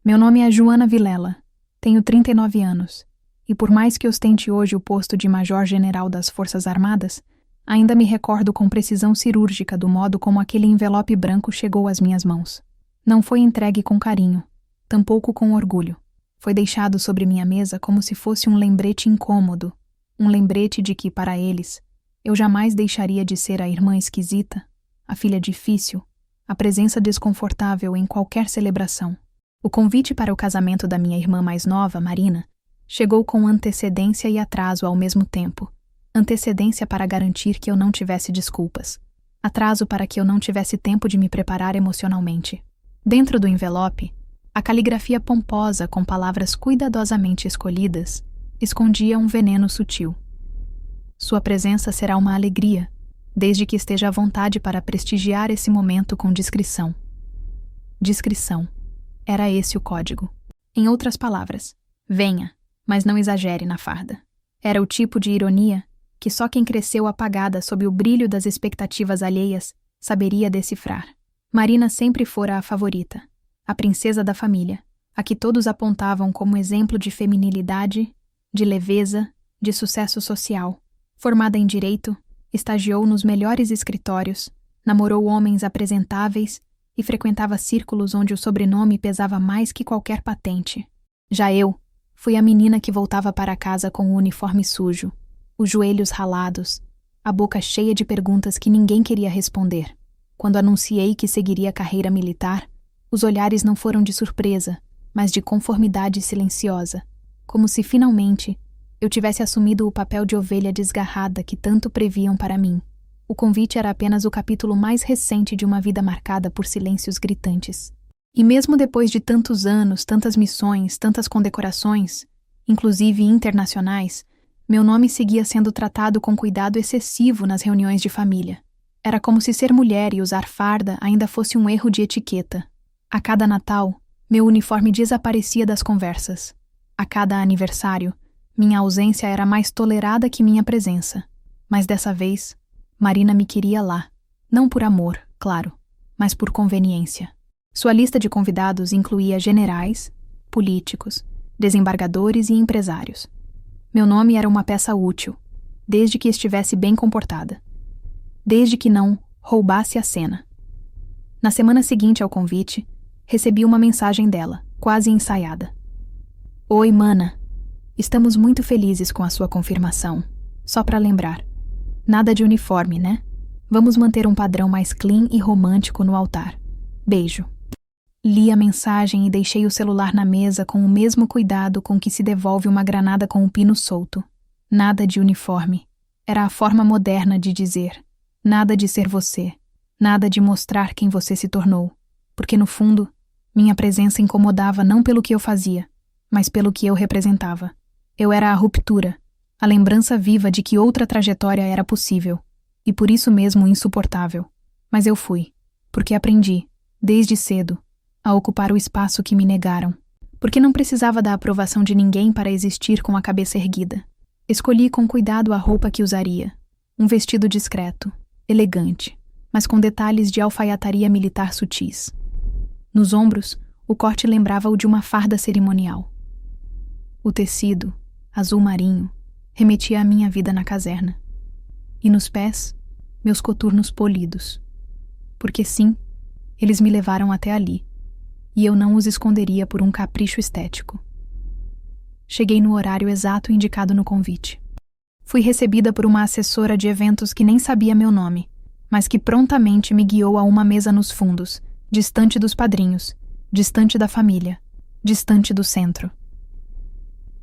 Meu nome é Joana Vilela, tenho 39 anos, e por mais que ostente hoje o posto de Major-General das Forças Armadas, ainda me recordo com precisão cirúrgica do modo como aquele envelope branco chegou às minhas mãos. Não foi entregue com carinho, tampouco com orgulho. Foi deixado sobre minha mesa como se fosse um lembrete incômodo, um lembrete de que, para eles, eu jamais deixaria de ser a irmã esquisita, a filha difícil, a presença desconfortável em qualquer celebração. O convite para o casamento da minha irmã mais nova, Marina, chegou com antecedência e atraso ao mesmo tempo. Antecedência para garantir que eu não tivesse desculpas. Atraso para que eu não tivesse tempo de me preparar emocionalmente. Dentro do envelope, a caligrafia pomposa com palavras cuidadosamente escolhidas escondia um veneno sutil. Sua presença será uma alegria, desde que esteja à vontade para prestigiar esse momento com discrição. Discrição. Era esse o código. Em outras palavras, venha, mas não exagere na farda. Era o tipo de ironia que só quem cresceu apagada sob o brilho das expectativas alheias saberia decifrar. Marina sempre fora a favorita, a princesa da família, a que todos apontavam como exemplo de feminilidade, de leveza, de sucesso social. Formada em direito, estagiou nos melhores escritórios, namorou homens apresentáveis e frequentava círculos onde o sobrenome pesava mais que qualquer patente. Já eu fui a menina que voltava para casa com o uniforme sujo, os joelhos ralados, a boca cheia de perguntas que ninguém queria responder. Quando anunciei que seguiria a carreira militar, os olhares não foram de surpresa, mas de conformidade silenciosa, como se finalmente eu tivesse assumido o papel de ovelha desgarrada que tanto previam para mim. O convite era apenas o capítulo mais recente de uma vida marcada por silêncios gritantes. E mesmo depois de tantos anos, tantas missões, tantas condecorações, inclusive internacionais, meu nome seguia sendo tratado com cuidado excessivo nas reuniões de família. Era como se ser mulher e usar farda ainda fosse um erro de etiqueta. A cada Natal, meu uniforme desaparecia das conversas. A cada aniversário, minha ausência era mais tolerada que minha presença. Mas dessa vez, Marina me queria lá. Não por amor, claro, mas por conveniência. Sua lista de convidados incluía generais, políticos, desembargadores e empresários. Meu nome era uma peça útil, desde que estivesse bem comportada. Desde que não roubasse a cena. Na semana seguinte ao convite, recebi uma mensagem dela, quase ensaiada. Oi, mana. Estamos muito felizes com a sua confirmação. Só para lembrar. Nada de uniforme, né? Vamos manter um padrão mais clean e romântico no altar. Beijo. Li a mensagem e deixei o celular na mesa com o mesmo cuidado com que se devolve uma granada com o pino solto. Nada de uniforme. Era a forma moderna de dizer. Nada de ser você. Nada de mostrar quem você se tornou. Porque, no fundo, minha presença incomodava não pelo que eu fazia, mas pelo que eu representava. Eu era a ruptura, a lembrança viva de que outra trajetória era possível, e por isso mesmo insuportável. Mas eu fui, porque aprendi, desde cedo, a ocupar o espaço que me negaram. Porque não precisava da aprovação de ninguém para existir com a cabeça erguida. Escolhi com cuidado a roupa que usaria. Um vestido discreto, elegante, mas com detalhes de alfaiataria militar sutis. Nos ombros, o corte lembrava o de uma farda cerimonial. O tecido, azul marinho, remetia à minha vida na caserna. E nos pés, meus coturnos polidos. Porque sim, eles me levaram até ali, e eu não os esconderia por um capricho estético. Cheguei no horário exato indicado no convite. Fui recebida por uma assessora de eventos que nem sabia meu nome, mas que prontamente me guiou a uma mesa nos fundos, distante dos padrinhos, distante da família, distante do centro.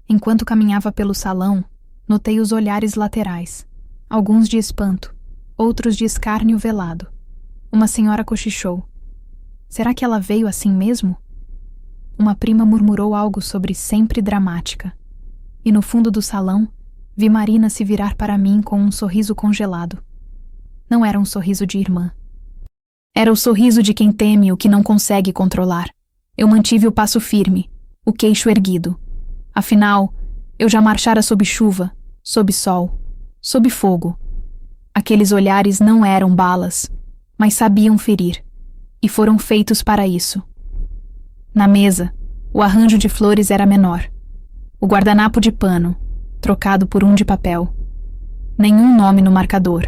Enquanto caminhava pelo salão, notei os olhares laterais, alguns de espanto, outros de escárnio velado. Uma senhora cochichou. Será que ela veio assim mesmo? Uma prima murmurou algo sobre sempre dramática. E no fundo do salão, vi Marina se virar para mim com um sorriso congelado. Não era um sorriso de irmã. Era o sorriso de quem teme o que não consegue controlar. Eu mantive o passo firme, o queixo erguido. Afinal, eu já marchara sob chuva, sob sol, sob fogo. Aqueles olhares não eram balas, mas sabiam ferir, e foram feitos para isso. Na mesa, O arranjo de flores era menor. O guardanapo de pano, trocado por um de papel. Nenhum nome no marcador.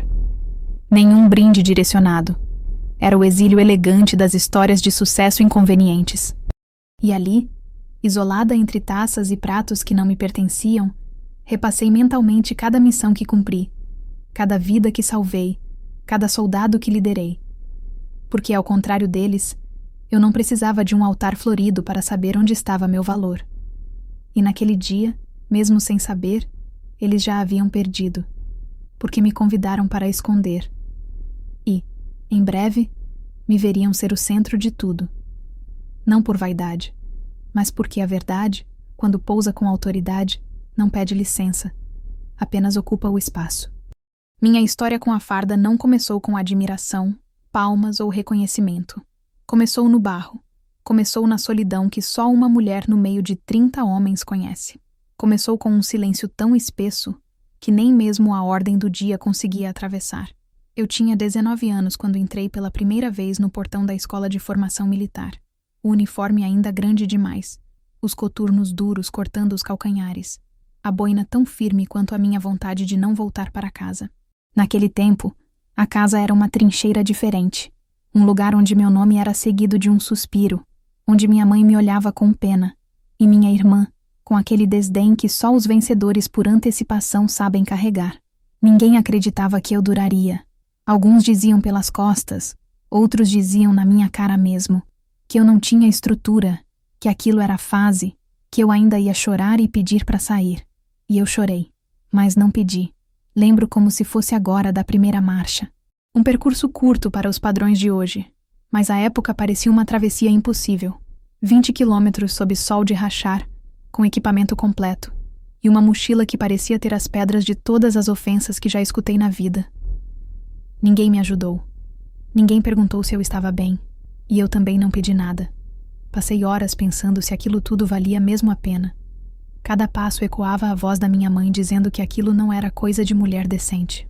Nenhum brinde direcionado. Era o exílio elegante das histórias de sucesso inconvenientes. E ali, isolada entre taças e pratos que não me pertenciam, repassei mentalmente cada missão que cumpri, cada vida que salvei, cada soldado que liderei. Porque, ao contrário deles, eu não precisava de um altar florido para saber onde estava meu valor. E naquele dia, mesmo sem saber, eles já haviam perdido, porque me convidaram para esconder. E, em breve, me veriam ser o centro de tudo. Não por vaidade, mas porque a verdade, quando pousa com autoridade, não pede licença, apenas ocupa o espaço. Minha história com a farda não começou com admiração, palmas ou reconhecimento. Começou no barro. Começou na solidão que só uma mulher no meio de 30 homens conhece. Começou com um silêncio tão espesso que nem mesmo a ordem do dia conseguia atravessar. Eu tinha 19 anos quando entrei pela primeira vez no portão da escola de formação militar. O uniforme ainda grande demais, os coturnos duros cortando os calcanhares, a boina tão firme quanto a minha vontade de não voltar para casa. Naquele tempo, a casa era uma trincheira diferente, um lugar onde meu nome era seguido de um suspiro, onde minha mãe me olhava com pena, e minha irmã, com aquele desdém que só os vencedores por antecipação sabem carregar. Ninguém acreditava que eu duraria. Alguns diziam pelas costas, outros diziam na minha cara mesmo, que eu não tinha estrutura, que aquilo era fase, que eu ainda ia chorar e pedir para sair. E eu chorei, mas não pedi. Lembro como se fosse agora da primeira marcha. Um percurso curto para os padrões de hoje, mas à época parecia uma travessia impossível. 20 quilômetros sob sol de rachar, com equipamento completo, e uma mochila que parecia ter as pedras de todas as ofensas que já escutei na vida. Ninguém me ajudou. Ninguém perguntou se eu estava bem, e eu também não pedi nada. Passei horas pensando se aquilo tudo valia mesmo a pena. Cada passo ecoava a voz da minha mãe dizendo que aquilo não era coisa de mulher decente.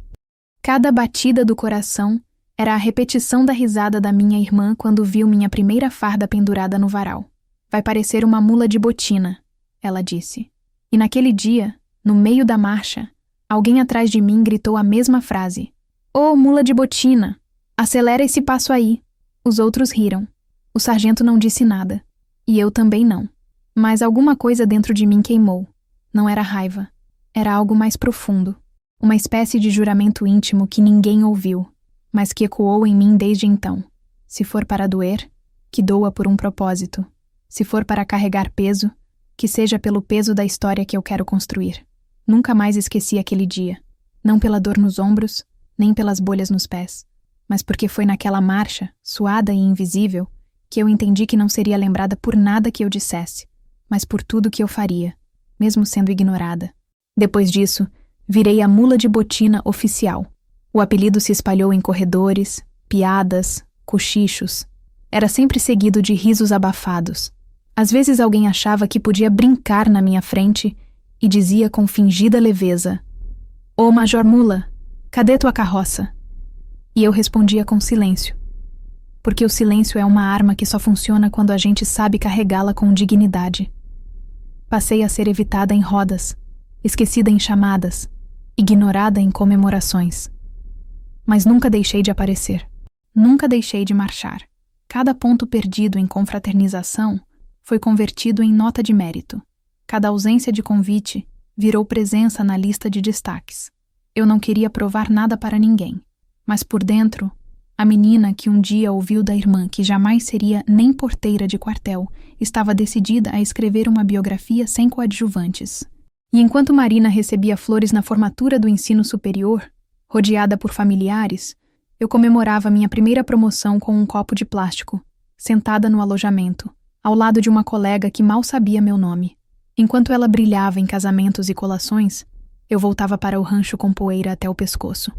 Cada batida do coração era a repetição da risada da minha irmã quando viu minha primeira farda pendurada no varal. Vai parecer uma mula de botina, ela disse. E naquele dia, no meio da marcha, alguém atrás de mim gritou a mesma frase. "Ô, mula de botina, acelera esse passo aí." Os outros riram. O sargento não disse nada. E eu também não. Mas alguma coisa dentro de mim queimou. Não era raiva. Era algo mais profundo. Uma espécie de juramento íntimo que ninguém ouviu, mas que ecoou em mim desde então. Se for para doer, que doa por um propósito. Se for para carregar peso, que seja pelo peso da história que eu quero construir. Nunca mais esqueci aquele dia. Não pela dor nos ombros, nem pelas bolhas nos pés, mas porque foi naquela marcha, suada e invisível, que eu entendi que não seria lembrada por nada que eu dissesse, mas por tudo que eu faria, mesmo sendo ignorada. Depois disso, virei a mula de botina oficial. O apelido se espalhou em corredores, piadas, cochichos. Era sempre seguido de risos abafados. Às vezes alguém achava que podia brincar na minha frente e dizia com fingida leveza: "Ô Major Mula, cadê tua carroça?" E eu respondia com silêncio. Porque o silêncio é uma arma que só funciona quando a gente sabe carregá-la com dignidade. Passei a ser evitada em rodas, esquecida em chamadas, ignorada em comemorações. Mas nunca deixei de aparecer. Nunca deixei de marchar. Cada ponto perdido em confraternização foi convertido em nota de mérito. Cada ausência de convite virou presença na lista de destaques. Eu não queria provar nada para ninguém, mas por dentro, a menina que um dia ouviu da irmã que jamais seria nem porteira de quartel estava decidida a escrever uma biografia sem coadjuvantes. E enquanto Marina recebia flores na formatura do ensino superior, rodeada por familiares, eu comemorava minha primeira promoção com um copo de plástico, sentada no alojamento, ao lado de uma colega que mal sabia meu nome. Enquanto ela brilhava em casamentos e colações, eu voltava para o rancho com poeira até o pescoço,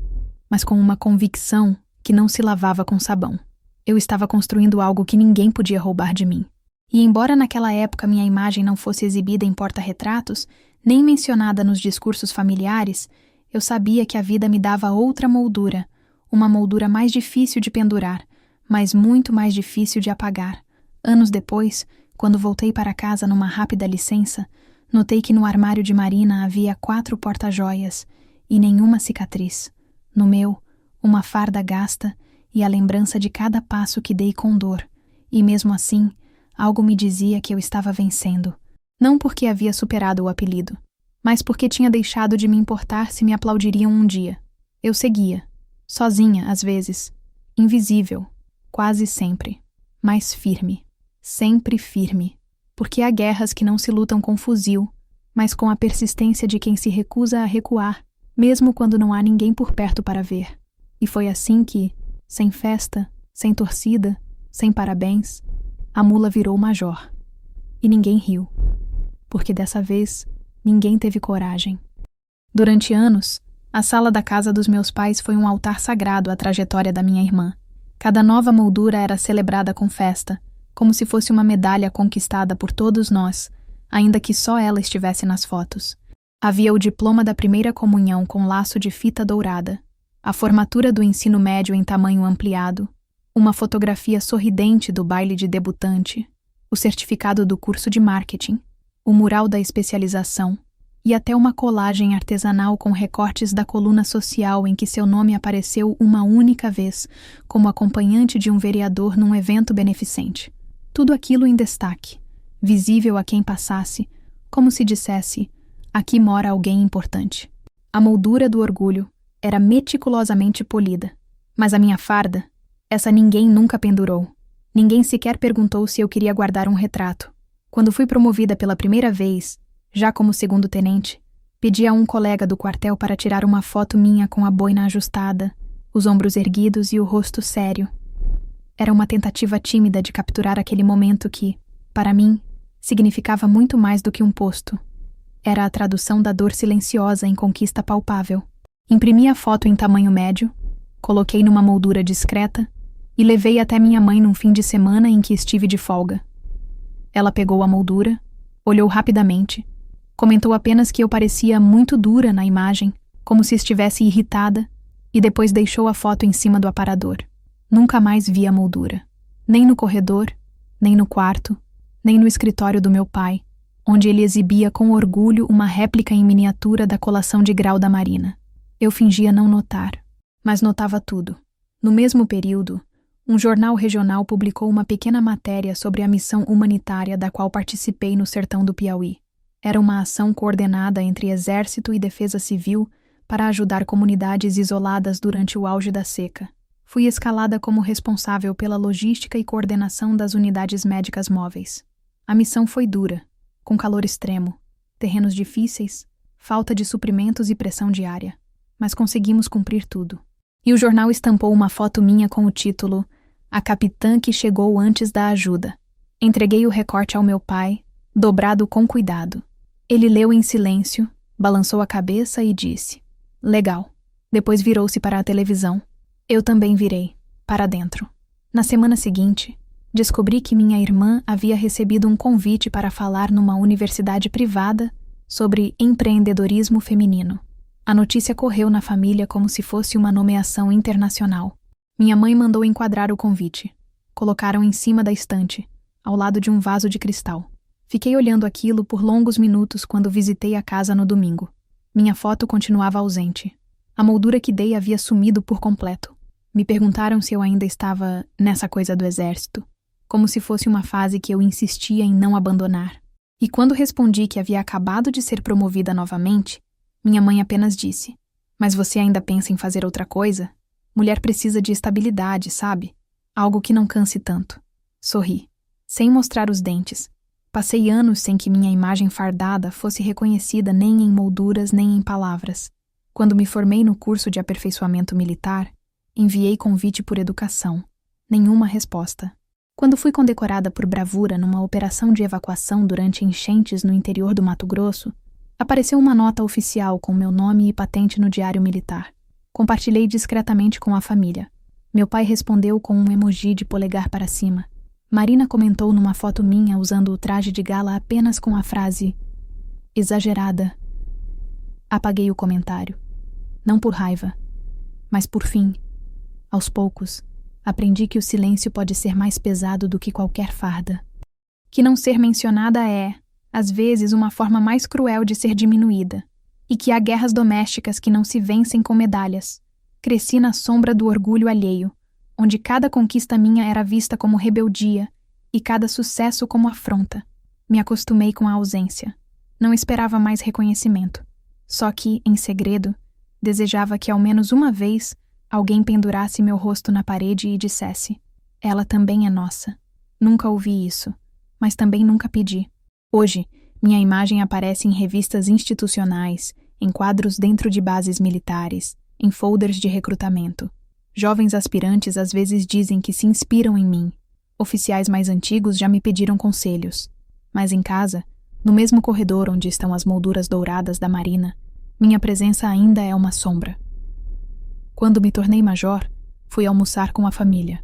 mas com uma convicção que não se lavava com sabão. Eu estava construindo algo que ninguém podia roubar de mim. E embora naquela época minha imagem não fosse exibida em porta-retratos, nem mencionada nos discursos familiares, eu sabia que a vida me dava outra moldura, uma moldura mais difícil de pendurar, mas muito mais difícil de apagar. Anos depois, Quando voltei para casa numa rápida licença, notei que no armário de Marina havia 4 porta-joias e nenhuma cicatriz. No meu, uma farda gasta e a lembrança de cada passo que dei com dor. E mesmo assim, algo me dizia que eu estava vencendo. Não porque havia superado o apelido, mas porque tinha deixado de me importar se me aplaudiriam um dia. Eu seguia, sozinha às vezes, invisível, quase sempre, mas firme, sempre firme, porque há guerras que não se lutam com fuzil, mas com a persistência de quem se recusa a recuar, mesmo quando não há ninguém por perto para ver. E foi assim que, sem festa, sem torcida, sem parabéns, a mula virou major. E ninguém riu, porque dessa vez ninguém teve coragem. Durante anos, a sala da casa dos meus pais foi um altar sagrado à trajetória da minha irmã. Cada nova moldura era celebrada com festa, como se fosse uma medalha conquistada por todos nós, ainda que só ela estivesse nas fotos. Havia o diploma da primeira comunhão com laço de fita dourada, a formatura do ensino médio em tamanho ampliado, uma fotografia sorridente do baile de debutante, o certificado do curso de marketing, o mural da especialização e até uma colagem artesanal com recortes da coluna social em que seu nome apareceu uma única vez, como acompanhante de um vereador num evento beneficente. Tudo aquilo em destaque, visível a quem passasse, como se dissesse, aqui mora alguém importante. A moldura do orgulho era meticulosamente polida, mas a minha farda, essa ninguém nunca pendurou. Ninguém sequer perguntou se eu queria guardar um retrato. Quando fui promovida pela primeira vez, já como segundo-tenente, pedi a um colega do quartel para tirar uma foto minha com a boina ajustada, os ombros erguidos e o rosto sério. Era uma tentativa tímida de capturar aquele momento que, para mim, significava muito mais do que um posto. Era a tradução da dor silenciosa em conquista palpável. Imprimi a foto em tamanho médio, coloquei numa moldura discreta e levei até minha mãe num fim de semana em que estive de folga. Ela pegou a moldura, olhou rapidamente, comentou apenas que eu parecia muito dura na imagem, como se estivesse irritada, e depois deixou a foto em cima do aparador. Nunca mais vi a moldura, nem no corredor, nem no quarto, nem no escritório do meu pai, onde ele exibia com orgulho uma réplica em miniatura da colação de grau da Marina. Eu fingia não notar, mas notava tudo. No mesmo período, um jornal regional publicou uma pequena matéria sobre a missão humanitária da qual participei no sertão do Piauí. Era uma ação coordenada entre Exército e Defesa Civil para ajudar comunidades isoladas durante o auge da seca. Fui escalada como responsável pela logística e coordenação das unidades médicas móveis. A missão foi dura, com calor extremo, terrenos difíceis, falta de suprimentos e pressão diária. Mas conseguimos cumprir tudo. E o jornal estampou uma foto minha com o título A Capitã que Chegou Antes da Ajuda. Entreguei o recorte ao meu pai, dobrado com cuidado. Ele leu em silêncio, balançou a cabeça e disse: Legal. Depois virou-se para a televisão. Eu também virei, para dentro. Na semana seguinte, descobri que minha irmã havia recebido um convite para falar numa universidade privada sobre empreendedorismo feminino. A notícia correu na família como se fosse uma nomeação internacional. Minha mãe mandou enquadrar o convite. Colocaram em cima da estante, ao lado de um vaso de cristal. Fiquei olhando aquilo por longos minutos quando visitei a casa no domingo. Minha foto continuava ausente. A moldura que dei havia sumido por completo. Me perguntaram se eu ainda estava nessa coisa do exército, como se fosse uma fase que eu insistia em não abandonar. E quando respondi que havia acabado de ser promovida novamente, minha mãe apenas disse: Mas você ainda pensa em fazer outra coisa? Mulher precisa de estabilidade, sabe? Algo que não canse tanto. Sorri, sem mostrar os dentes. Passei anos sem que minha imagem fardada fosse reconhecida nem em molduras nem em palavras. Quando me formei no curso de aperfeiçoamento militar, enviei convite por educação. Nenhuma resposta. Quando fui condecorada por bravura numa operação de evacuação durante enchentes no interior do Mato Grosso, apareceu uma nota oficial com meu nome e patente no Diário Militar. Compartilhei discretamente com a família. Meu pai respondeu com um emoji de polegar para cima. Marina comentou numa foto minha usando o traje de gala apenas com a frase exagerada. Apaguei o comentário. Não por raiva, mas por fim. Aos poucos, aprendi que o silêncio pode ser mais pesado do que qualquer farda. que não ser mencionada é, às vezes, uma forma mais cruel de ser diminuída, e que há guerras domésticas que não se vencem com medalhas. Cresci na sombra do orgulho alheio, onde cada conquista minha era vista como rebeldia e cada sucesso como afronta. Me acostumei com a ausência. Não esperava mais reconhecimento. Só que, em segredo, desejava que ao menos uma vez alguém pendurasse meu rosto na parede e dissesse: ela também é nossa. Nunca ouvi isso, mas também nunca pedi. Hoje, minha imagem aparece em revistas institucionais, em quadros dentro de bases militares, em folders de recrutamento. Jovens aspirantes às vezes dizem que se inspiram em mim. Oficiais mais antigos já me pediram conselhos. Mas em casa, no mesmo corredor onde estão as molduras douradas da Marina, minha presença ainda é uma sombra. Quando me tornei major, fui almoçar com a família.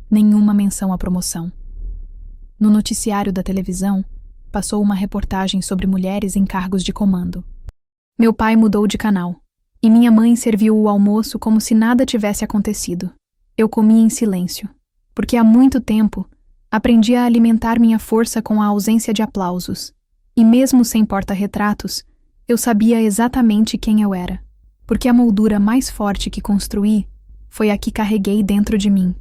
Nenhuma menção à promoção. No noticiário da televisão, passou uma reportagem sobre mulheres em cargos de comando. Meu pai mudou de canal, e minha mãe serviu o almoço como se nada tivesse acontecido. Eu comi em silêncio, porque há muito tempo aprendi a alimentar minha força com a ausência de aplausos. E mesmo sem porta-retratos, eu sabia exatamente quem eu era, porque a moldura mais forte que construí foi a que carreguei dentro de mim.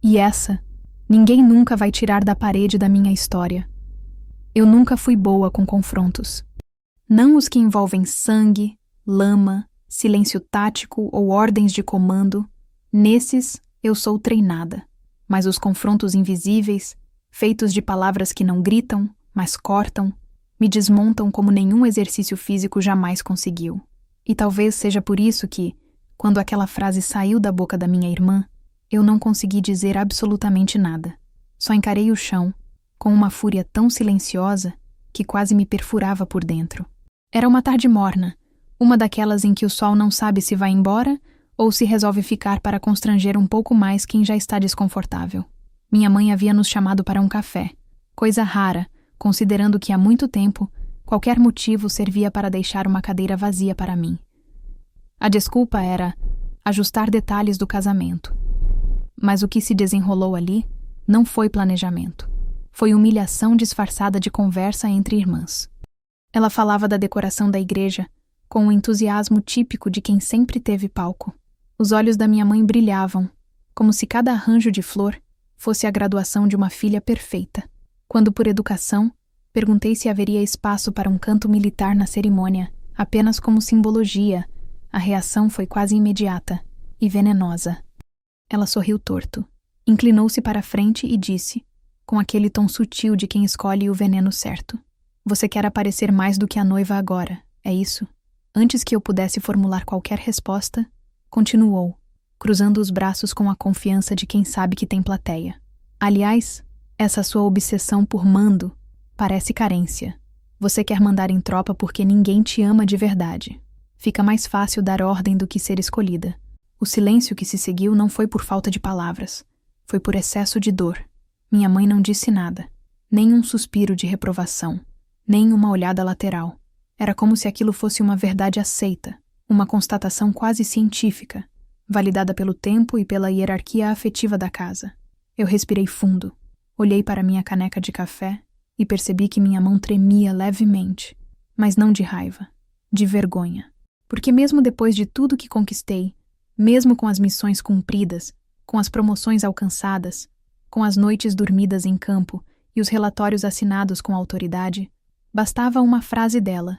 E essa, ninguém nunca vai tirar da parede da minha história. Eu nunca fui boa com confrontos. Não os que envolvem sangue, lama, silêncio tático ou ordens de comando. Nesses, eu sou treinada. Mas os confrontos invisíveis, feitos de palavras que não gritam, mas cortam, me desmontam como nenhum exercício físico jamais conseguiu. E talvez seja por isso que, quando aquela frase saiu da boca da minha irmã, eu não consegui dizer absolutamente nada. Só encarei o chão, com uma fúria tão silenciosa que quase me perfurava por dentro. Era uma tarde morna, uma daquelas em que o sol não sabe se vai embora ou se resolve ficar para constranger um pouco mais quem já está desconfortável. Minha mãe havia nos chamado para um café, coisa rara, considerando que há muito tempo qualquer motivo servia para deixar uma cadeira vazia para mim. A desculpa era ajustar detalhes do casamento. Mas o que se desenrolou ali não foi planejamento. Foi humilhação disfarçada de conversa entre irmãs. Ela falava da decoração da igreja com o entusiasmo típico de quem sempre teve palco. Os olhos da minha mãe brilhavam, como se cada arranjo de flor fosse a graduação de uma filha perfeita. Quando, por educação, perguntei se haveria espaço para um canto militar na cerimônia, apenas como simbologia, a reação foi quase imediata e venenosa. Ela sorriu torto, inclinou-se para a frente e disse, com aquele tom sutil de quem escolhe o veneno certo: "Você quer aparecer mais do que a noiva agora, é isso?" Antes que eu pudesse formular qualquer resposta, continuou, cruzando os braços com a confiança de quem sabe que tem plateia. "Aliás, essa sua obsessão por mando parece carência. Você quer mandar em tropa porque ninguém te ama de verdade. Fica mais fácil dar ordem do que ser escolhida." O silêncio que se seguiu não foi por falta de palavras. Foi por excesso de dor. Minha mãe não disse nada. Nem um suspiro de reprovação. Nem uma olhada lateral. Era como se aquilo fosse uma verdade aceita. Uma constatação quase científica. Validada pelo tempo e pela hierarquia afetiva da casa. Eu respirei fundo. Olhei para minha caneca de café e percebi que minha mão tremia levemente. Mas não de raiva. De vergonha. Porque mesmo depois de tudo que conquistei, mesmo com as missões cumpridas, com as promoções alcançadas, com as noites dormidas em campo e os relatórios assinados com autoridade, bastava uma frase dela,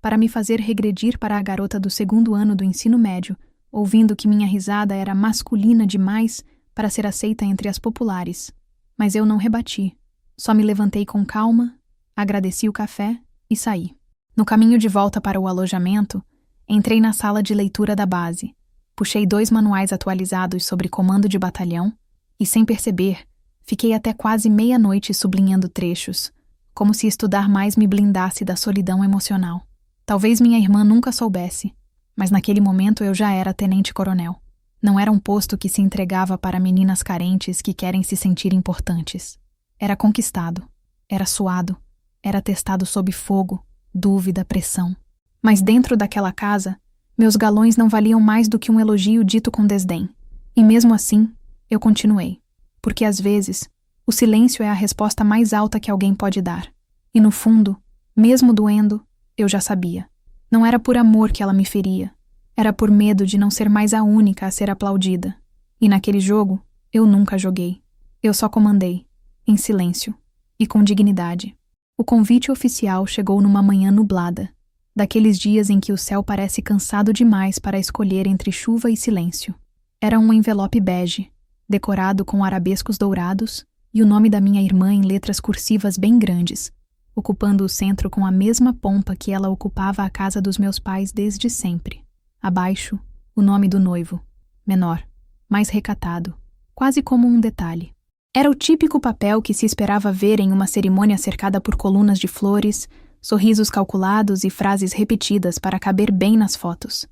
para me fazer regredir para a garota do 2º ano do ensino médio, ouvindo que minha risada era masculina demais para ser aceita entre as populares. Mas eu não rebati. Só me levantei com calma, agradeci o café e saí. No caminho de volta para o alojamento, entrei na sala de leitura da base, puxei 2 manuais atualizados sobre comando de batalhão e, sem perceber, fiquei até quase meia-noite sublinhando trechos, como se estudar mais me blindasse da solidão emocional. Talvez minha irmã nunca soubesse, mas naquele momento eu já era tenente-coronel. Não era um posto que se entregava para meninas carentes que querem se sentir importantes. Era conquistado, era suado, era testado sob fogo, dúvida, pressão. Mas dentro daquela casa, meus galões não valiam mais do que um elogio dito com desdém. E mesmo assim, eu continuei. Porque às vezes, O silêncio é a resposta mais alta que alguém pode dar. E no fundo, mesmo doendo, eu já sabia. Não era por amor que ela me feria. Era por medo de não ser mais a única a ser aplaudida. E naquele jogo, eu nunca joguei. Eu só comandei, em silêncio e com dignidade. O convite oficial chegou numa manhã nublada, daqueles dias em que o céu parece cansado demais para escolher entre chuva e silêncio. Era um envelope bege, decorado com arabescos dourados e o nome da minha irmã em letras cursivas bem grandes, ocupando o centro com a mesma pompa que ela ocupava a casa dos meus pais desde sempre. Abaixo, o nome do noivo, menor, mais recatado, quase como um detalhe. Era o típico papel que se esperava ver em uma cerimônia cercada por colunas de flores, sorrisos calculados e frases repetidas para caber bem nas fotos.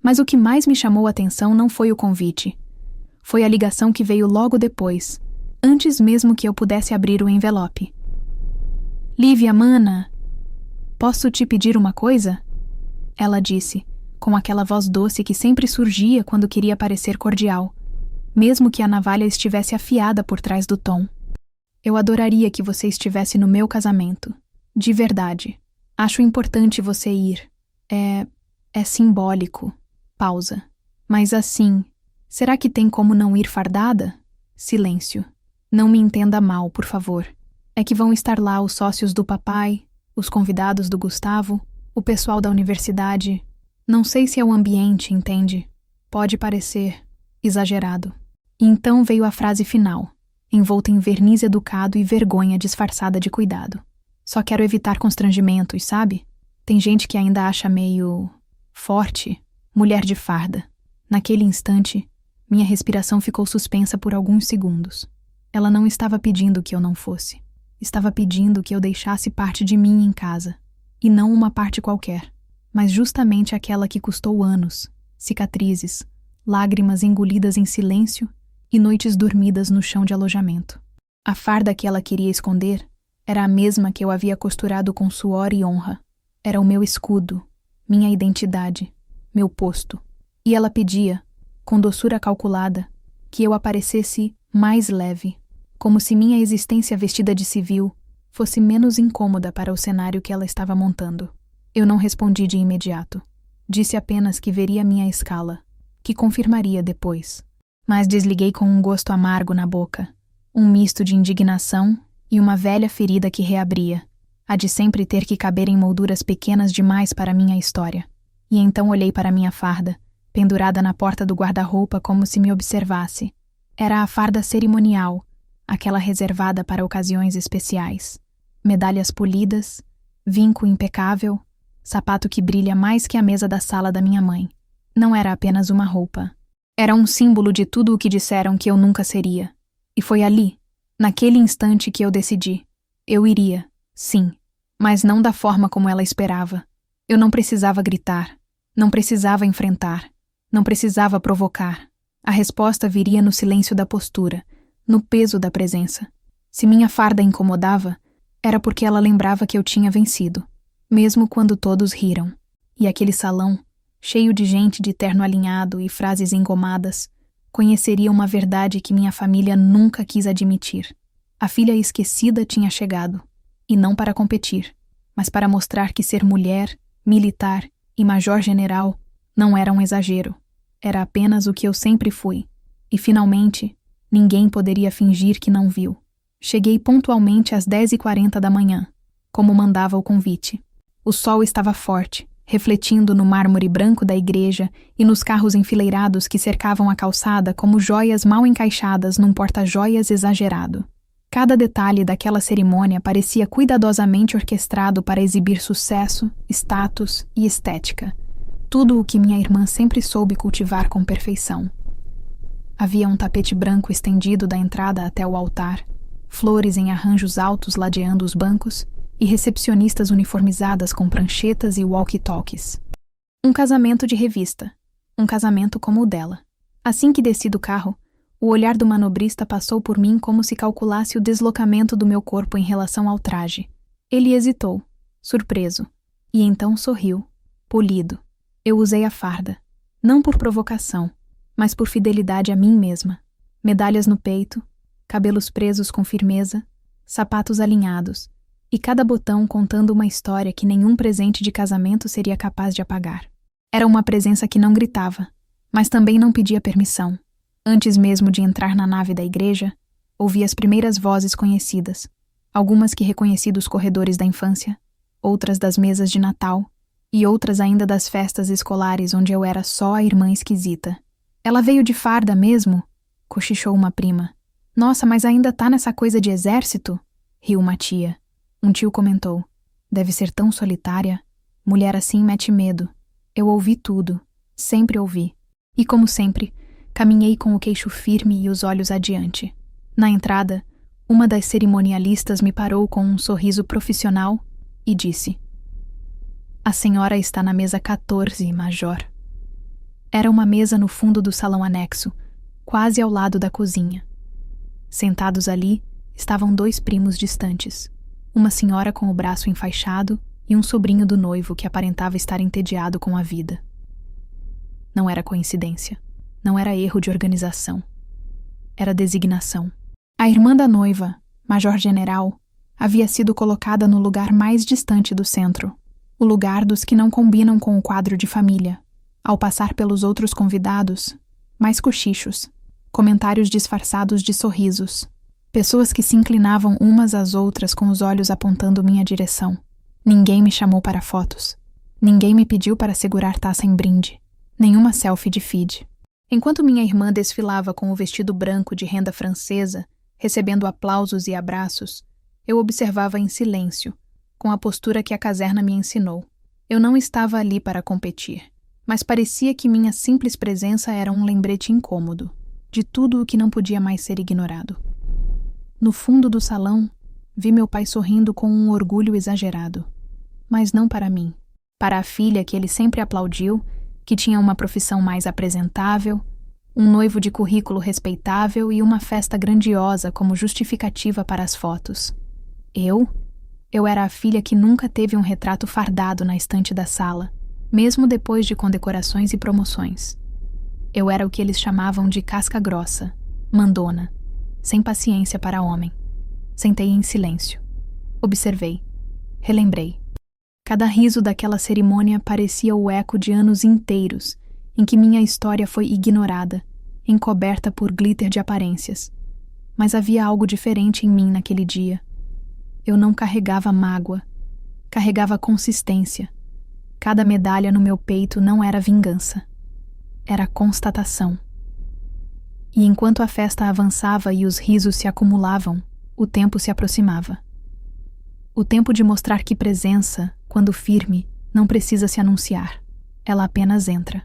Mas o que mais me chamou a atenção não foi o convite. Foi a ligação que veio logo depois, antes mesmo que eu pudesse abrir o envelope. Lívia, mana, posso te pedir uma coisa? Ela disse, com aquela voz doce que sempre surgia quando queria parecer cordial, mesmo que a navalha estivesse afiada por trás do tom. Eu adoraria que você estivesse no meu casamento. De verdade. Acho importante você ir. É simbólico. Pausa. Mas assim, será que tem como não ir fardada? Silêncio. Não me entenda mal, por favor. É que vão estar lá os sócios do papai, os convidados do Gustavo, o pessoal da universidade. Não sei se é o ambiente, entende? Pode parecer exagerado. E então veio a frase final, envolta em verniz educado e vergonha disfarçada de cuidado. Só quero evitar constrangimentos, sabe? Tem gente que ainda acha meio forte, mulher de farda. Naquele instante, minha respiração ficou suspensa por alguns segundos. Ela não estava pedindo que eu não fosse. Estava pedindo que eu deixasse parte de mim em casa. E não uma parte qualquer, mas justamente aquela que custou anos, cicatrizes, lágrimas engolidas em silêncio e noites dormidas no chão de alojamento. A farda que ela queria esconder era a mesma que eu havia costurado com suor e honra. Era o meu escudo, minha identidade, meu posto. E ela pedia, com doçura calculada, que eu aparecesse mais leve, como se minha existência vestida de civil fosse menos incômoda para o cenário que ela estava montando. Eu não respondi de imediato. Disse apenas que veria minha escala, que confirmaria depois. Mas desliguei com um gosto amargo na boca, um misto de indignação e uma velha ferida que reabria, a de sempre ter que caber em molduras pequenas demais para minha história. E então olhei para minha farda, pendurada na porta do guarda-roupa como se me observasse. Era a farda cerimonial, aquela reservada para ocasiões especiais. Medalhas polidas, vinco impecável, sapato que brilha mais que a mesa da sala da minha mãe. Não era apenas uma roupa. Era um símbolo de tudo o que disseram que eu nunca seria. E foi ali, naquele instante, que eu decidi. Eu iria, sim, mas não da forma como ela esperava. Eu não precisava gritar, não precisava enfrentar, não precisava provocar. A resposta viria no silêncio da postura, no peso da presença. Se minha farda incomodava, era porque ela lembrava que eu tinha vencido, mesmo quando todos riram. E aquele salão, cheio de gente de terno alinhado e frases engomadas, conheceria uma verdade que minha família nunca quis admitir. A filha esquecida tinha chegado, e não para competir, mas para mostrar que ser mulher, militar e major-general não era um exagero. Era apenas o que eu sempre fui. E, finalmente, ninguém poderia fingir que não viu. Cheguei pontualmente às 10h40 da manhã, como mandava o convite. O sol estava forte, refletindo no mármore branco da igreja e nos carros enfileirados que cercavam a calçada como joias mal encaixadas num porta-joias exagerado. Cada detalhe daquela cerimônia parecia cuidadosamente orquestrado para exibir sucesso, status e estética. Tudo o que minha irmã sempre soube cultivar com perfeição. Havia um tapete branco estendido da entrada até o altar, flores em arranjos altos ladeando os bancos e recepcionistas uniformizadas com pranchetas e walkie-talkies. Um casamento de revista. Um casamento como o dela. Assim que desci do carro, o olhar do manobrista passou por mim como se calculasse o deslocamento do meu corpo em relação ao traje. Ele hesitou, surpreso, e então sorriu, polido. Eu usei a farda, não por provocação, mas por fidelidade a mim mesma. Medalhas no peito, cabelos presos com firmeza, sapatos alinhados, e cada botão contando uma história que nenhum presente de casamento seria capaz de apagar. Era uma presença que não gritava, mas também não pedia permissão. Antes mesmo de entrar na nave da igreja, ouvi as primeiras vozes conhecidas, algumas que reconheci dos corredores da infância, outras das mesas de Natal, e outras ainda das festas escolares onde eu era só a irmã esquisita. Ela veio de farda mesmo? Cochichou uma prima. Nossa, mas ainda tá nessa coisa de exército? Riu uma tia. Um tio comentou. Deve ser tão solitária. Mulher assim mete medo. Eu ouvi tudo. Sempre ouvi. E como sempre, caminhei com o queixo firme e os olhos adiante. Na entrada, uma das cerimonialistas me parou com um sorriso profissional e disse: A senhora está na mesa 14, Major. Era uma mesa no fundo do salão anexo, quase ao lado da cozinha. Sentados ali, estavam 2 primos distantes, uma senhora com o braço enfaixado e um sobrinho do noivo que aparentava estar entediado com a vida. Não era coincidência, não era erro de organização. Era designação. A irmã da noiva, Major-General, havia sido colocada no lugar mais distante do centro, o lugar dos que não combinam com o quadro de família. Ao passar pelos outros convidados, mais cochichos, comentários disfarçados de sorrisos, pessoas que se inclinavam umas às outras com os olhos apontando minha direção. Ninguém me chamou para fotos. Ninguém me pediu para segurar taça em brinde. Nenhuma selfie de feed. Enquanto minha irmã desfilava com o vestido branco de renda francesa, recebendo aplausos e abraços, eu observava em silêncio, com a postura que a caserna me ensinou. Eu não estava ali para competir, mas parecia que minha simples presença era um lembrete incômodo, de tudo o que não podia mais ser ignorado. No fundo do salão, vi meu pai sorrindo com um orgulho exagerado. Mas não para mim. Para a filha que ele sempre aplaudiu, que tinha uma profissão mais apresentável, um noivo de currículo respeitável e uma festa grandiosa como justificativa para as fotos. Eu era a filha que nunca teve um retrato fardado na estante da sala, mesmo depois de condecorações e promoções. Eu era o que eles chamavam de casca grossa, mandona, sem paciência para homem. Sentei em silêncio. Observei. Relembrei. Cada riso daquela cerimônia parecia o eco de anos inteiros em que minha história foi ignorada, encoberta por glitter de aparências. Mas havia algo diferente em mim naquele dia. Eu não carregava mágoa. Carregava consistência. Cada medalha no meu peito não era vingança. Era constatação. E enquanto a festa avançava e os risos se acumulavam, o tempo se aproximava. O tempo de mostrar que presença, quando firme, não precisa se anunciar. Ela apenas entra.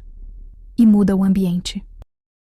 E muda o ambiente.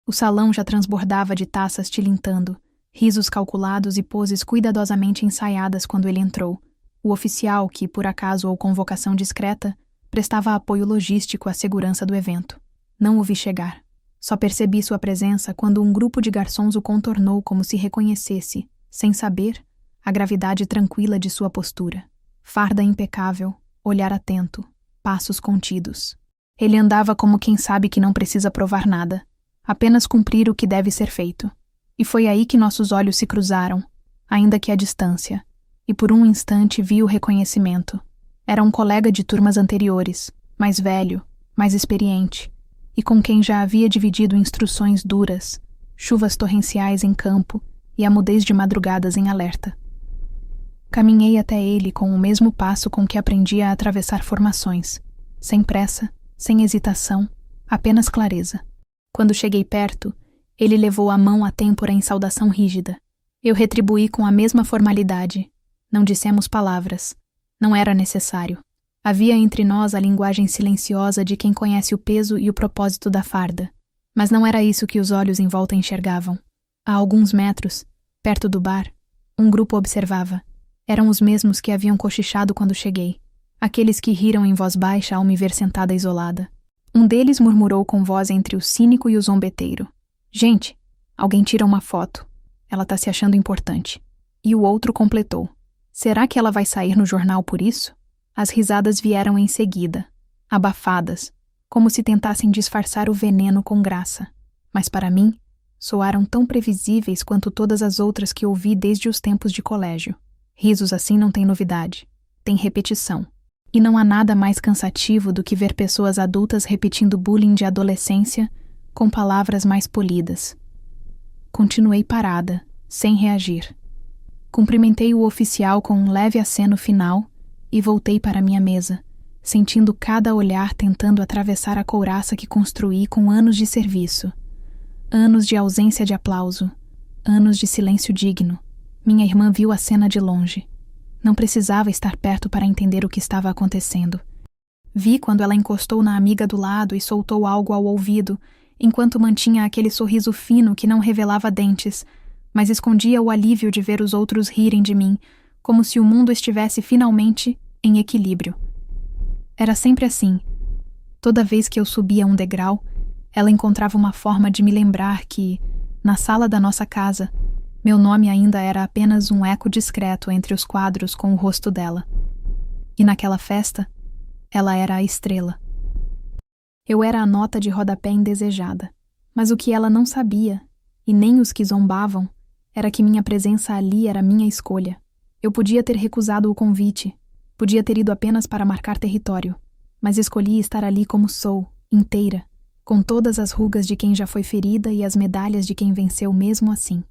O salão já transbordava de taças tilintando, risos calculados e poses cuidadosamente ensaiadas quando ele entrou. O oficial que, por acaso ou convocação discreta, prestava apoio logístico à segurança do evento. Não o vi chegar. Só percebi sua presença quando um grupo de garçons o contornou como se reconhecesse, sem saber, a gravidade tranquila de sua postura. Farda impecável, olhar atento, passos contidos. Ele andava como quem sabe que não precisa provar nada, apenas cumprir o que deve ser feito. E foi aí que nossos olhos se cruzaram, ainda que à distância, e por um instante vi o reconhecimento. Era um colega de turmas anteriores, mais velho, mais experiente, e com quem já havia dividido instruções duras, chuvas torrenciais em campo e a mudez de madrugadas em alerta. Caminhei até ele com o mesmo passo com que aprendi a atravessar formações, sem pressa, sem hesitação, apenas clareza. Quando cheguei perto, ele levou a mão à têmpora em saudação rígida. Eu retribuí com a mesma formalidade. Não dissemos palavras. Não era necessário. Havia entre nós a linguagem silenciosa de quem conhece o peso e o propósito da farda. Mas não era isso que os olhos em volta enxergavam. A alguns metros, perto do bar, um grupo observava. Eram os mesmos que haviam cochichado quando cheguei. Aqueles que riram em voz baixa ao me ver sentada isolada. Um deles murmurou com voz entre o cínico e o zombeteiro. Gente, alguém tira uma foto. Ela tá se achando importante. E o outro completou. Será que ela vai sair no jornal por isso? As risadas vieram em seguida, abafadas, como se tentassem disfarçar o veneno com graça. Mas para mim, Soaram tão previsíveis quanto todas as outras que ouvi desde os tempos de colégio. Risos assim não têm novidade, têm repetição. E não há nada mais cansativo do que ver pessoas adultas repetindo bullying de adolescência com palavras mais polidas. Continuei parada, sem reagir. Cumprimentei o oficial com um leve aceno final e voltei para minha mesa, sentindo cada olhar tentando atravessar a couraça que construí com anos de serviço. Anos de ausência de aplauso, anos de silêncio digno. Minha irmã viu a cena de longe. Não precisava estar perto para entender o que estava acontecendo. Vi quando ela encostou na amiga do lado e soltou algo ao ouvido, enquanto mantinha aquele sorriso fino que não revelava dentes, mas escondia o alívio de ver os outros rirem de mim, como se o mundo estivesse finalmente em equilíbrio. Era sempre assim. Toda vez que eu subia um degrau, ela encontrava uma forma de me lembrar que, na sala da nossa casa, meu nome ainda era apenas um eco discreto entre os quadros com o rosto dela. E naquela festa, ela era a estrela. Eu era a nota de rodapé indesejada, mas o que ela não sabia, e nem os que zombavam, era que minha presença ali era minha escolha. Eu podia ter recusado o convite, podia ter ido apenas para marcar território, mas escolhi estar ali como sou, inteira, com todas as rugas de quem já foi ferida e as medalhas de quem venceu mesmo assim.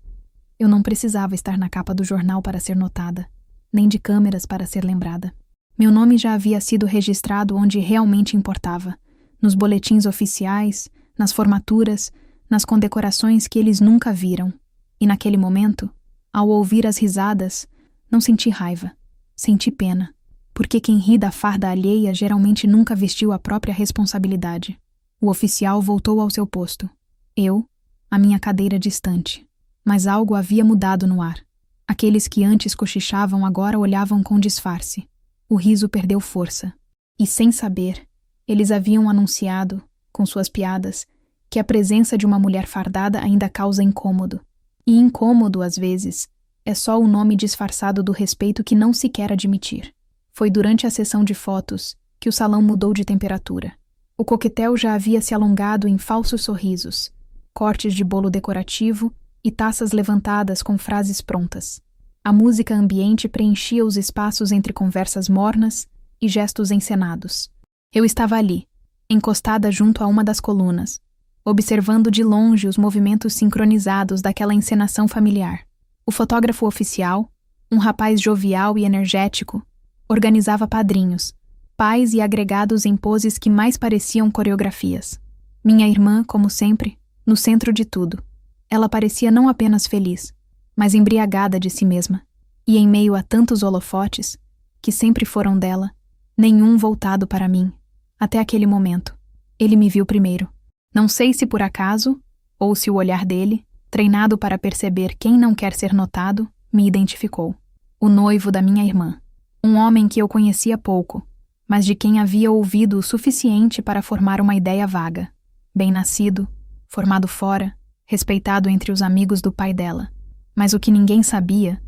Eu não precisava estar na capa do jornal para ser notada, nem de câmeras para ser lembrada. Meu nome já havia sido registrado onde realmente importava, nos boletins oficiais, nas formaturas, nas condecorações que eles nunca viram. E naquele momento, ao ouvir as risadas, não senti raiva, senti pena, porque quem ri da farda alheia geralmente nunca vestiu a própria responsabilidade. O oficial voltou ao seu posto. Eu, à minha cadeira distante. Mas algo havia mudado no ar. Aqueles que antes cochichavam agora olhavam com disfarce. O riso perdeu força. E sem saber, eles haviam anunciado, com suas piadas, que a presença de uma mulher fardada ainda causa incômodo. E incômodo, às vezes, é só o nome disfarçado do respeito que não se quer admitir. Foi durante a sessão de fotos que o salão mudou de temperatura. O coquetel já havia se alongado em falsos sorrisos, cortes de bolo decorativo e taças levantadas com frases prontas. A música ambiente preenchia os espaços entre conversas mornas e gestos encenados. Eu estava ali, encostada junto a uma das colunas, observando de longe os movimentos sincronizados daquela encenação familiar. O fotógrafo oficial, um rapaz jovial e energético, organizava padrinhos, pais e agregados em poses que mais pareciam coreografias. Minha irmã, como sempre, no centro de tudo. Ela parecia não apenas feliz, mas embriagada de si mesma. E em meio a tantos holofotes, que sempre foram dela, nenhum voltado para mim. Até aquele momento, ele me viu primeiro. Não sei se por acaso, ou se o olhar dele, treinado para perceber quem não quer ser notado, me identificou. O noivo da minha irmã. Um homem que eu conhecia pouco, mas de quem havia ouvido o suficiente para formar uma ideia vaga. Bem-nascido, formado fora, respeitado entre os amigos do pai dela. Mas o que ninguém sabia,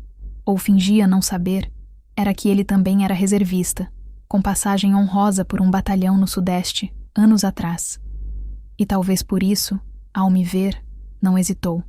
ou fingia não saber, era que ele também era reservista, com passagem honrosa por um batalhão no Sudeste, anos atrás. E talvez por isso, ao me ver, não hesitou.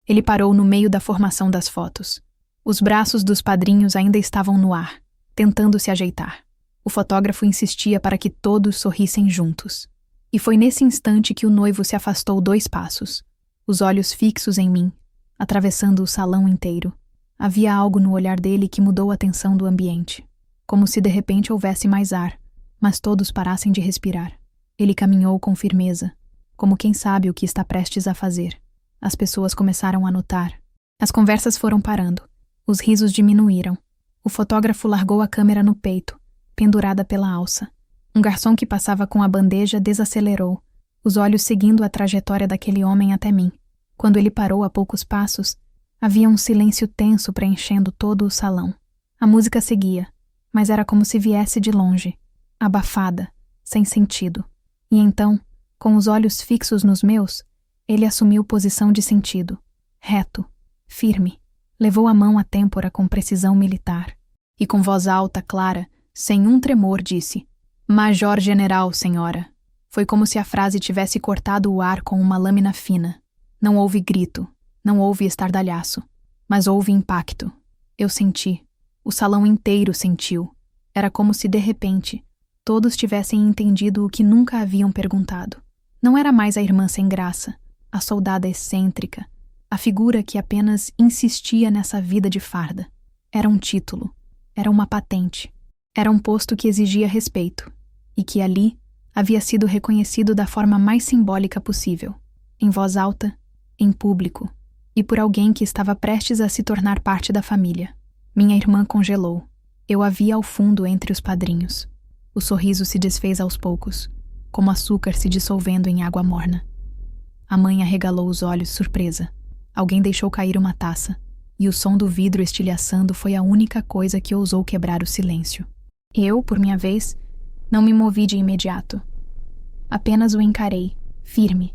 Ele parou no meio da formação das fotos. Os braços dos padrinhos ainda estavam no ar, tentando se ajeitar. O fotógrafo insistia para que todos sorrissem juntos. E foi nesse instante que o noivo se afastou 2 passos, os olhos fixos em mim, atravessando o salão inteiro. Havia algo no olhar dele que mudou a tensão do ambiente, como se de repente houvesse mais ar, mas todos parassem de respirar. Ele caminhou com firmeza, como quem sabe o que está prestes a fazer. As pessoas começaram a notar. As conversas foram parando. Os risos diminuíram. O fotógrafo largou a câmera no peito, pendurada pela alça. Um garçom que passava com a bandeja desacelerou, os olhos seguindo a trajetória daquele homem até mim. Quando ele parou a poucos passos, havia um silêncio tenso preenchendo todo o salão. A música seguia, mas era como se viesse de longe, abafada, sem sentido. E então, com os olhos fixos nos meus, ele assumiu posição de sentido, reto, firme. Levou a mão à têmpora com precisão militar. E com voz alta, clara, sem um tremor, disse: "Major General, senhora." Foi como se a frase tivesse cortado o ar com uma lâmina fina. Não houve grito, não houve estardalhaço, mas houve impacto. Eu senti. O salão inteiro sentiu. Era como se, de repente, todos tivessem entendido o que nunca haviam perguntado. Não era mais a irmã sem graça, a soldada excêntrica, a figura que apenas insistia nessa vida de farda. Era um título, era uma patente, era um posto que exigia respeito, e que ali havia sido reconhecido da forma mais simbólica possível, em voz alta, em público, e por alguém que estava prestes a se tornar parte da família. Minha irmã congelou. Eu a via ao fundo entre os padrinhos. O sorriso se desfez aos poucos, como açúcar se dissolvendo em água morna. A mãe arregalou os olhos, surpresa. Alguém deixou cair uma taça, e o som do vidro estilhaçando foi a única coisa que ousou quebrar o silêncio. Eu, por minha vez, não me movi de imediato. Apenas o encarei, firme,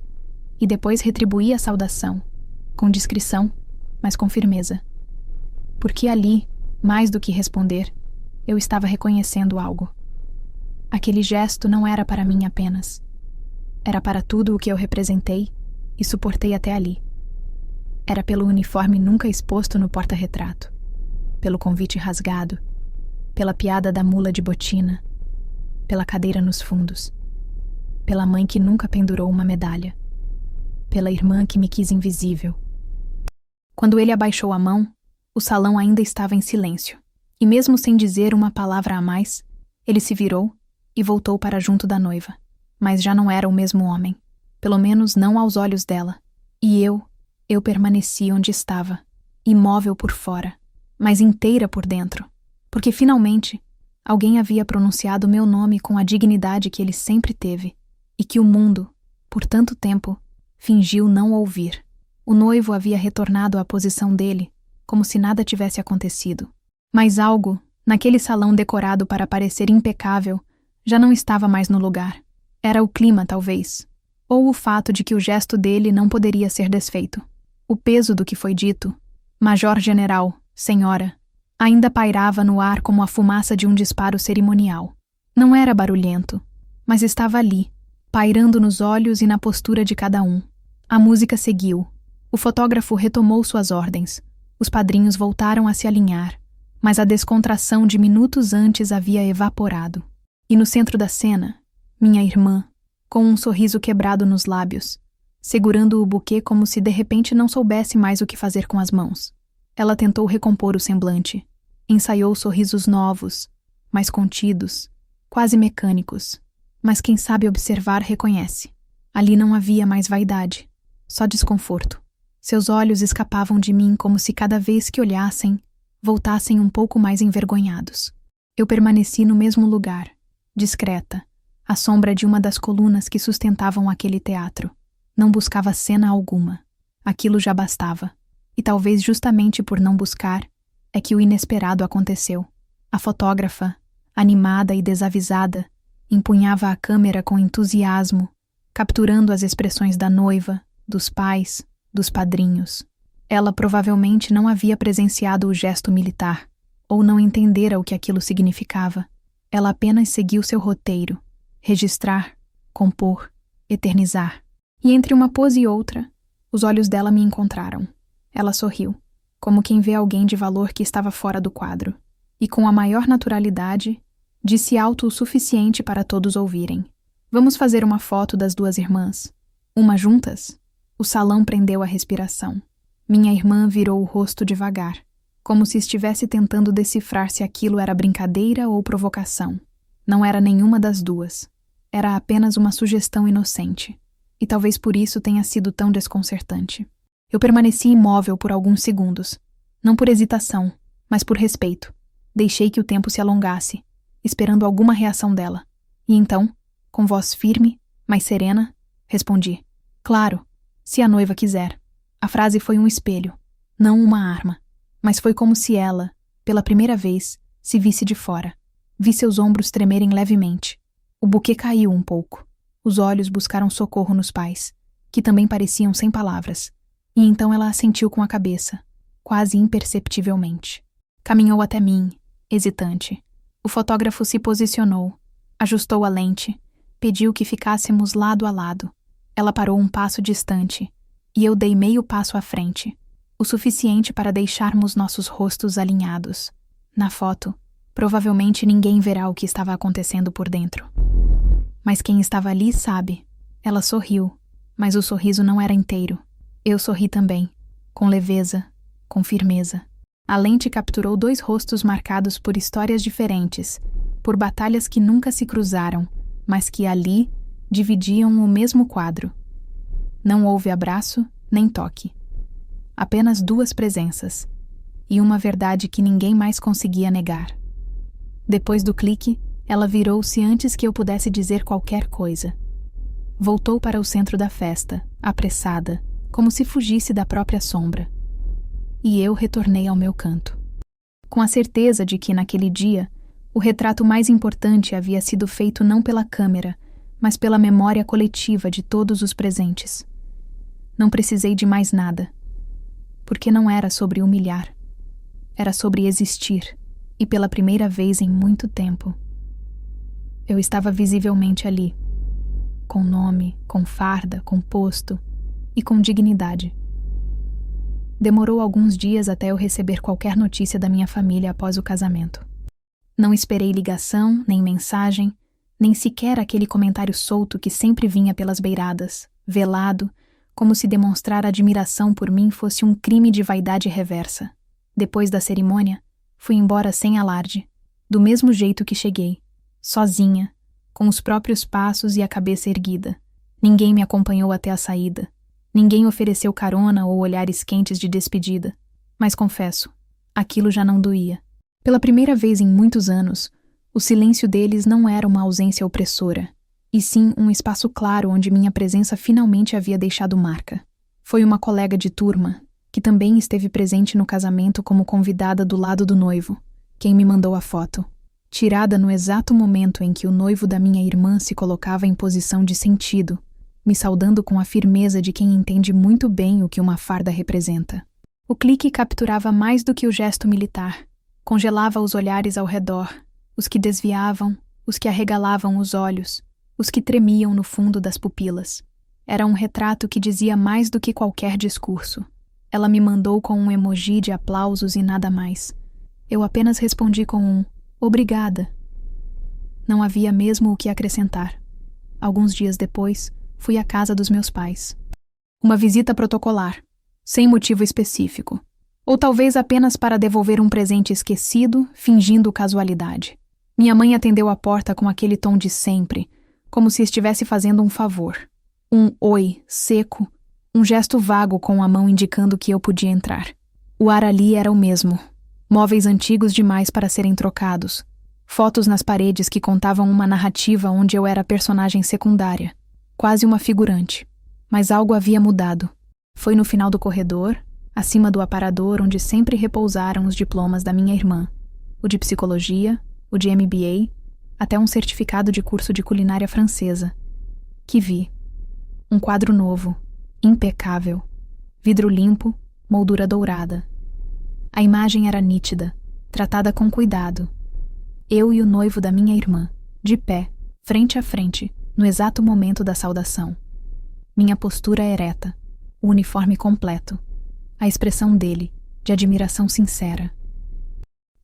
e depois retribuí a saudação, com discrição, mas com firmeza. Porque ali, mais do que responder, eu estava reconhecendo algo. Aquele gesto não era para mim apenas. Era para tudo o que eu representei e suportei até ali. Era pelo uniforme nunca exposto no porta-retrato, pelo convite rasgado, pela piada da mula de botina, pela cadeira nos fundos, pela mãe que nunca pendurou uma medalha, pela irmã que me quis invisível. Quando ele abaixou a mão, o salão ainda estava em silêncio, e mesmo sem dizer uma palavra a mais, ele se virou e voltou para junto da noiva. Mas já não era o mesmo homem, pelo menos não aos olhos dela. E eu permaneci onde estava, imóvel por fora, mas inteira por dentro, porque finalmente alguém havia pronunciado meu nome com a dignidade que ele sempre teve, e que o mundo, por tanto tempo, fingiu não ouvir. O noivo havia retornado à posição dele, como se nada tivesse acontecido. Mas algo, naquele salão decorado para parecer impecável, já não estava mais no lugar. Era o clima, talvez, ou o fato de que o gesto dele não poderia ser desfeito. O peso do que foi dito, Major-General, senhora, ainda pairava no ar como a fumaça de um disparo cerimonial. Não era barulhento, mas estava ali, pairando nos olhos e na postura de cada um. A música seguiu. O fotógrafo retomou suas ordens. Os padrinhos voltaram a se alinhar, mas a descontração de minutos antes havia evaporado. E no centro da cena, minha irmã, com um sorriso quebrado nos lábios, segurando o buquê como se de repente não soubesse mais o que fazer com as mãos. Ela tentou recompor o semblante. Ensaiou sorrisos novos, mais contidos, quase mecânicos. Mas quem sabe observar reconhece. Ali não havia mais vaidade, só desconforto. Seus olhos escapavam de mim como se cada vez que olhassem, voltassem um pouco mais envergonhados. Eu permaneci no mesmo lugar, discreta, à sombra de uma das colunas que sustentavam aquele teatro. Não buscava cena alguma. Aquilo já bastava. E talvez justamente por não buscar, é que o inesperado aconteceu. A fotógrafa, animada e desavisada, empunhava a câmera com entusiasmo, capturando as expressões da noiva, dos pais, dos padrinhos. Ela provavelmente não havia presenciado o gesto militar, ou não entendera o que aquilo significava. Ela apenas seguiu seu roteiro: registrar, compor, eternizar. E entre uma pose e outra, os olhos dela me encontraram. Ela sorriu, como quem vê alguém de valor que estava fora do quadro, e com a maior naturalidade, disse alto o suficiente para todos ouvirem: "Vamos fazer uma foto das duas irmãs. Uma juntas?" O salão prendeu a respiração. Minha irmã virou o rosto devagar, como se estivesse tentando decifrar se aquilo era brincadeira ou provocação. Não era nenhuma das duas. Era apenas uma sugestão inocente. E talvez por isso tenha sido tão desconcertante. Eu permaneci imóvel por alguns segundos, não por hesitação, mas por respeito. Deixei que o tempo se alongasse, esperando alguma reação dela. E então, com voz firme, mas serena, respondi: "Claro, se a noiva quiser." A frase foi um espelho, não uma arma, mas foi como se ela, pela primeira vez, se visse de fora. Vi seus ombros tremerem levemente. O buquê caiu um pouco. Os olhos buscaram socorro nos pais, que também pareciam sem palavras, e então ela assentiu com a cabeça, quase imperceptivelmente. Caminhou até mim, hesitante. O fotógrafo se posicionou, ajustou a lente, pediu que ficássemos lado a lado. Ela parou um passo distante, E eu dei meio passo à frente, o suficiente para deixarmos nossos rostos alinhados. Na foto, provavelmente ninguém verá o que estava acontecendo por dentro. Mas quem estava ali sabe. Ela sorriu, mas o sorriso não era inteiro. Eu sorri também, com leveza, com firmeza. A lente capturou 2 rostos marcados por histórias diferentes, por batalhas que nunca se cruzaram, mas que ali dividiam o mesmo quadro. Não houve abraço nem toque. Apenas 2 presenças, e uma verdade que ninguém mais conseguia negar. Depois do clique, ela virou-se antes que eu pudesse dizer qualquer coisa. Voltou para o centro da festa, apressada, como se fugisse da própria sombra. E eu retornei ao meu canto, com a certeza de que, naquele dia, o retrato mais importante havia sido feito não pela câmera, mas pela memória coletiva de todos os presentes. Não precisei de mais nada, porque não era sobre humilhar, era sobre existir, e pela primeira vez em muito tempo. Eu estava visivelmente ali, com nome, com farda, com posto e com dignidade. Demorou alguns dias até eu receber qualquer notícia da minha família após o casamento. Não esperei ligação, nem mensagem, nem sequer aquele comentário solto que sempre vinha pelas beiradas, velado, como se demonstrar admiração por mim fosse um crime de vaidade reversa. Depois da cerimônia, fui embora sem alarde, do mesmo jeito que cheguei, sozinha, com os próprios passos e a cabeça erguida. Ninguém me acompanhou até a saída. Ninguém ofereceu carona ou olhares quentes de despedida. Mas confesso, aquilo já não doía. Pela primeira vez em muitos anos, o silêncio deles não era uma ausência opressora, e sim um espaço claro onde minha presença finalmente havia deixado marca. Foi uma colega de turma, que também esteve presente no casamento como convidada do lado do noivo, quem me mandou a foto, tirada no exato momento em que o noivo da minha irmã se colocava em posição de sentido, me saudando com a firmeza de quem entende muito bem o que uma farda representa. O clique capturava mais do que o gesto militar. Congelava os olhares ao redor, os que desviavam, os que arregalavam os olhos, os que tremiam no fundo das pupilas. Era um retrato que dizia mais do que qualquer discurso. Ela me mandou com um emoji de aplausos e nada mais. Eu apenas respondi com um obrigada. Não havia mesmo o que acrescentar. Alguns dias depois, fui à casa dos meus pais. Uma visita protocolar, sem motivo específico. Ou talvez apenas para devolver um presente esquecido, fingindo casualidade. Minha mãe atendeu a porta com aquele tom de sempre, como se estivesse fazendo um favor. Um oi seco, um gesto vago com a mão indicando que eu podia entrar. O ar ali era o mesmo. Móveis antigos demais para serem trocados. Fotos nas paredes que contavam uma narrativa onde eu era personagem secundária. Quase uma figurante. Mas algo havia mudado. Foi no final do corredor, acima do aparador onde sempre repousaram os diplomas da minha irmã. O de psicologia, o de MBA, até um certificado de curso de culinária francesa. Que vi. Um quadro novo, impecável. Vidro limpo, moldura dourada. A imagem era nítida, tratada com cuidado. Eu e o noivo da minha irmã, de pé, frente a frente, no exato momento da saudação. Minha postura ereta, o uniforme completo, a expressão dele, de admiração sincera.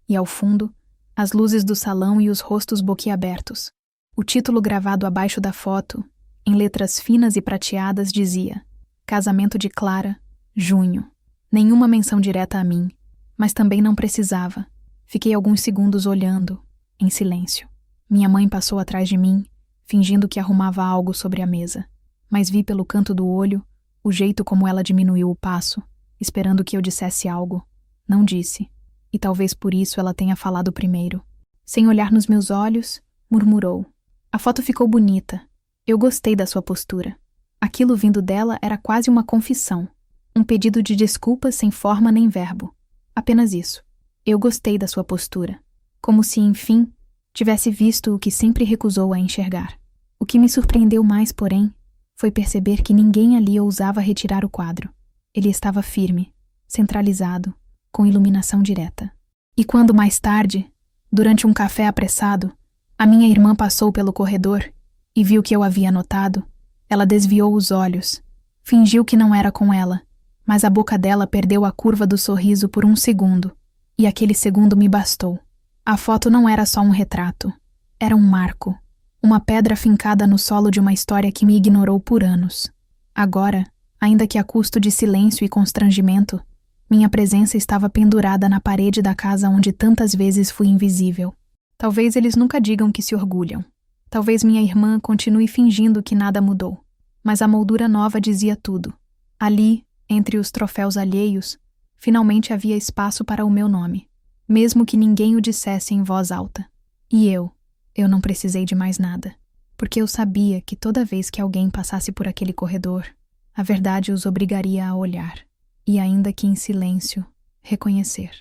E ao fundo, as luzes do salão e os rostos boquiabertos. O título gravado abaixo da foto, em letras finas e prateadas, dizia: Casamento de Clara, junho. Nenhuma menção direta a mim, mas também não precisava. Fiquei alguns segundos olhando, em silêncio. Minha mãe passou atrás de mim, fingindo que arrumava algo sobre a mesa, mas vi pelo canto do olho o jeito como ela diminuiu o passo, esperando que eu dissesse algo. Não disse, e talvez por isso ela tenha falado primeiro. Sem olhar nos meus olhos, murmurou: A foto ficou bonita. Eu gostei da sua postura. Aquilo vindo dela era quase uma confissão, um pedido de desculpas sem forma nem verbo. Apenas isso. Eu gostei da sua postura. Como se, enfim, tivesse visto o que sempre recusou a enxergar. O que me surpreendeu mais, porém, foi perceber que ninguém ali ousava retirar o quadro. Ele estava firme, centralizado, com iluminação direta. E quando mais tarde, durante um café apressado, a minha irmã passou pelo corredor e viu que eu havia notado, ela desviou os olhos, Fingiu que não era com ela, mas a boca dela perdeu a curva do sorriso por um segundo, e aquele segundo me bastou. A foto não era só um retrato. Era um marco, uma pedra fincada no solo de uma história que me ignorou por anos. Agora, ainda que a custo de silêncio e constrangimento, minha presença estava pendurada na parede da casa onde tantas vezes fui invisível. Talvez eles nunca digam que se orgulham. Talvez minha irmã continue fingindo que nada mudou. Mas a moldura nova dizia tudo. Ali, entre os troféus alheios, finalmente havia espaço para o meu nome, mesmo que ninguém o dissesse em voz alta. E eu não precisei de mais nada, porque eu sabia que toda vez que alguém passasse por aquele corredor, a verdade os obrigaria a olhar, e ainda que em silêncio, reconhecer.